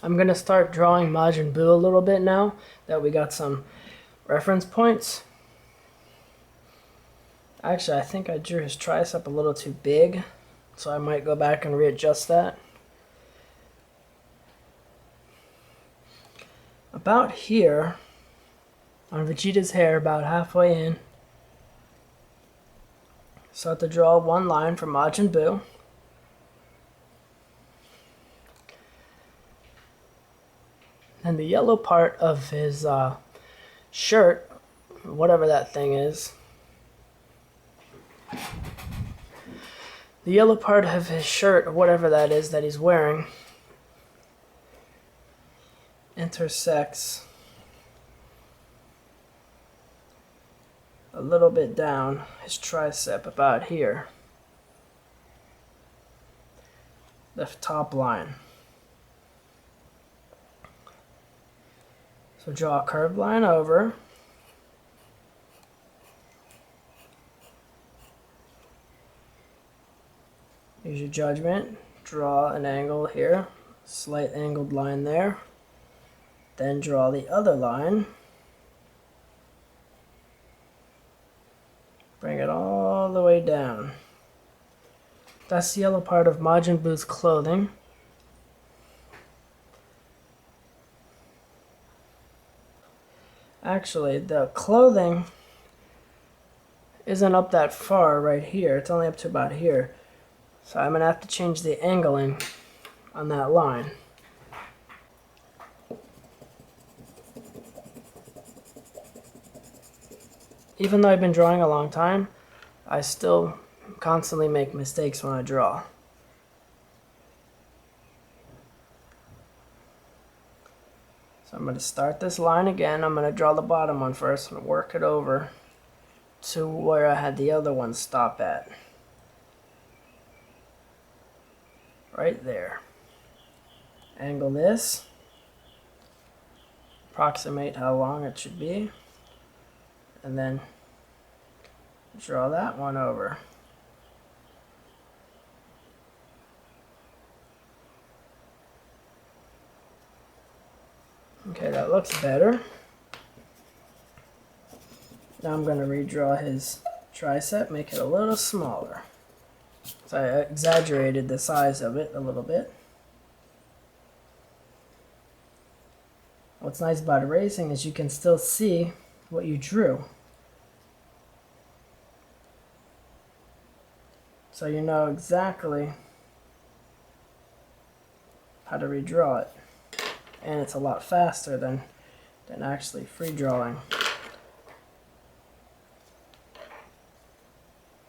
I'm going to start drawing Majin Buu a little bit now that we got some reference points. Actually, I think I drew his tricep a little too big, so I might go back and readjust that. About here, on Vegeta's hair, about halfway in, start to draw one line for Majin Buu. And the yellow part of his shirt, whatever that thing is, the yellow part of his shirt, or whatever that is that he's wearing, intersects a little bit down his tricep, about here, the top line. So draw a curved line over. Use your judgment. Draw an angle here, slight angled line there. Then draw the other line. Bring it all the way down. That's the yellow part of Majin Buu's clothing. Actually, the clothing isn't up that far right here. It's only up to about here. So I'm going to have to change the angling on that line. Even though I've been drawing a long time, I still constantly make mistakes when I draw. So I'm going to start this line again. I'm going to draw the bottom one first and work it over to where I had the other one stop at. Right there. Angle this. Approximate how long it should be. And then draw that one over. Okay, that looks better. Now I'm going to redraw his tricep, make it a little smaller. So I exaggerated the size of it a little bit. What's nice about erasing is you can still see what you drew. So you know exactly how to redraw it. And it's a lot faster than actually free drawing.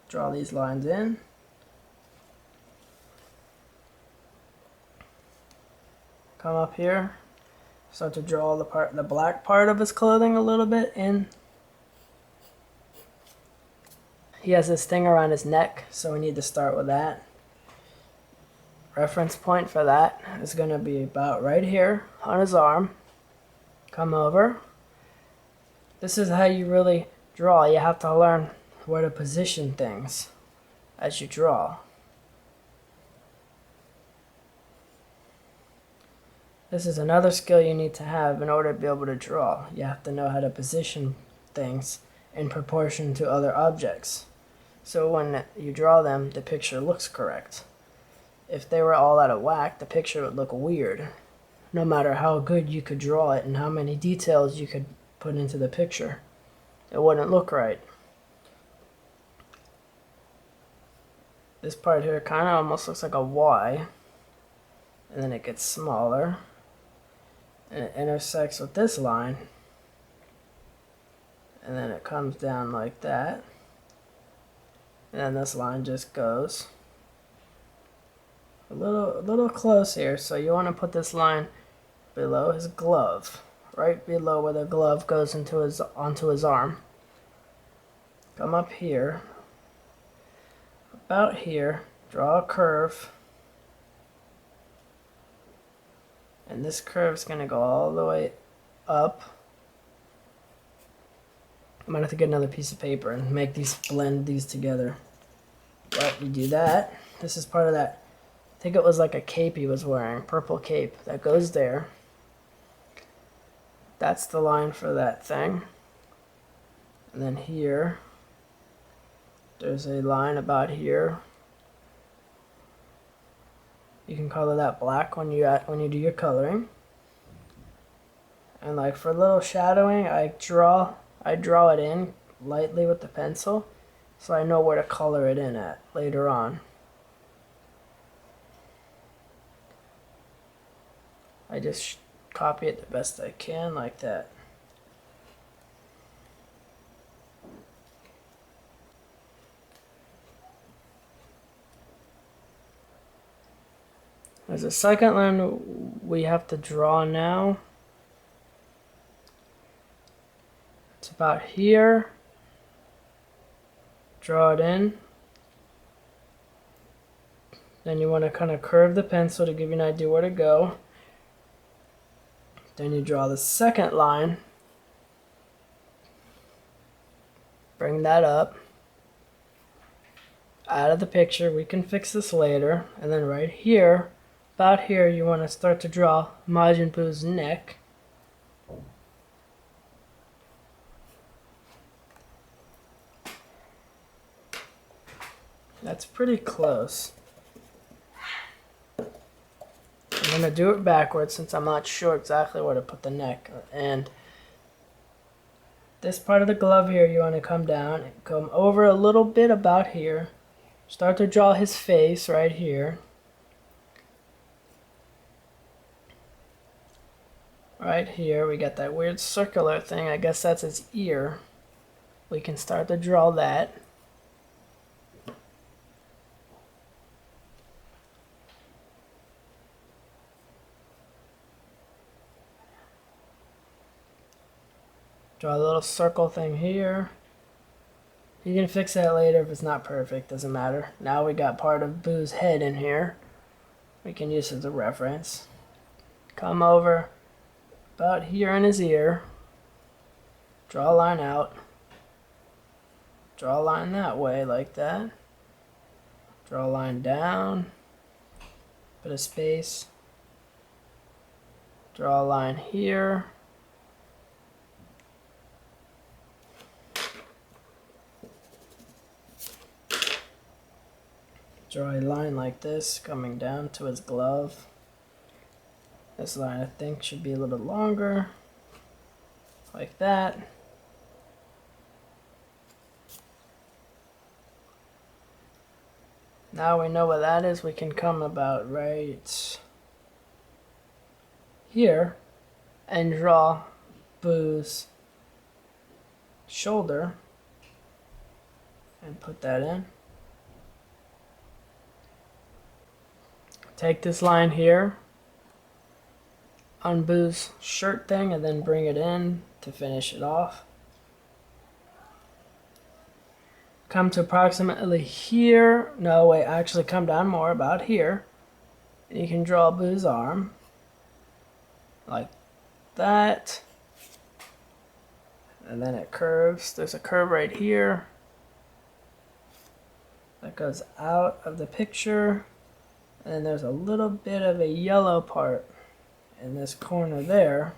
Draw these lines in. Come up here. Start to draw the black part of his clothing a little bit in. He has this thing around his neck, so we need to start with that. Reference point for that is going to be about right here on his arm. Come over. This is how you really draw. You have to learn where to position things as you draw. This is another skill you need to have in order to be able to draw. You have to know how to position things in proportion to other objects. So when you draw them, the picture looks correct. If they were all out of whack, the picture would look weird, no matter how good you could draw it and how many details you could put into the picture. It wouldn't look right. This part here kind of almost looks like a Y, and then it gets smaller, and it intersects with this line, and then it comes down like that, and then this line just goes a little close here. So you want to put this line below his glove, right below where the glove goes onto his arm. Come up here, about here, draw a curve, and this curve is going to go all the way up. I might have to get another piece of paper and blend these together. But you do that. This is part of that think it was like a cape he was wearing, purple cape that goes there. That's the line for that thing. And then here, there's a line about here. You can color that black when you do your coloring. And like for a little shadowing, I draw it in lightly with the pencil, so I know where to color it in at later on. I just copy it the best I can like that. There's a second line we have to draw now. It's about here. Draw it in. Then you want to kind of curve the pencil to give you an idea where to go. Then you draw the second line. Bring that up. Out of the picture, we can fix this later. And then right here, about here, you want to start to draw Majin Buu's neck. That's pretty close. I'm going to do it backwards since I'm not sure exactly where to put the neck. And this part of the glove here, you want to come down and come over a little bit about here. Start to draw his face right here. Right here, we got that weird circular thing. I guess that's his ear. We can start to draw that. Draw a little circle thing here. You can fix that later if it's not perfect, doesn't matter. Now we got part of Buu's head in here. We can use it as a reference. Come over about here in his ear. Draw a line out. Draw a line that way like that. Draw a line down. Bit of space. Draw a line here. Draw a line like this coming down to his glove. This line I think should be a little longer, like that. Now we know what that is, we can come about right here and draw Buu's shoulder and put that in. Take this line here on Buu's shirt thing and then bring it in to finish it off. Come to approximately here. No, wait, actually come down more about here. And you can draw Buu's arm like that. And then it curves. There's a curve right here that goes out of the picture. And there's a little bit of a yellow part in this corner there.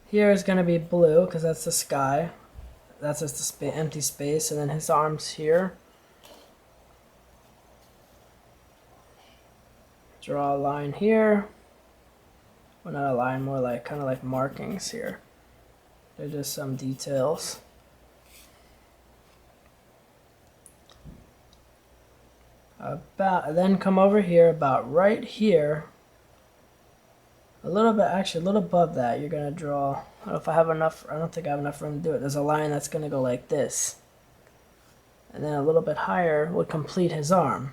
Here is going to be blue because that's the sky. That's just the empty space. And then his arms here. Draw a line here. Well, not a line, more like kind of like markings here. They're just some details. Then come over here about right here, a little bit, actually a little above that. You're gonna draw, I don't know if I have enough, I don't think I have enough room to do it. There's a line that's gonna go like this, and then a little bit higher would complete his arm.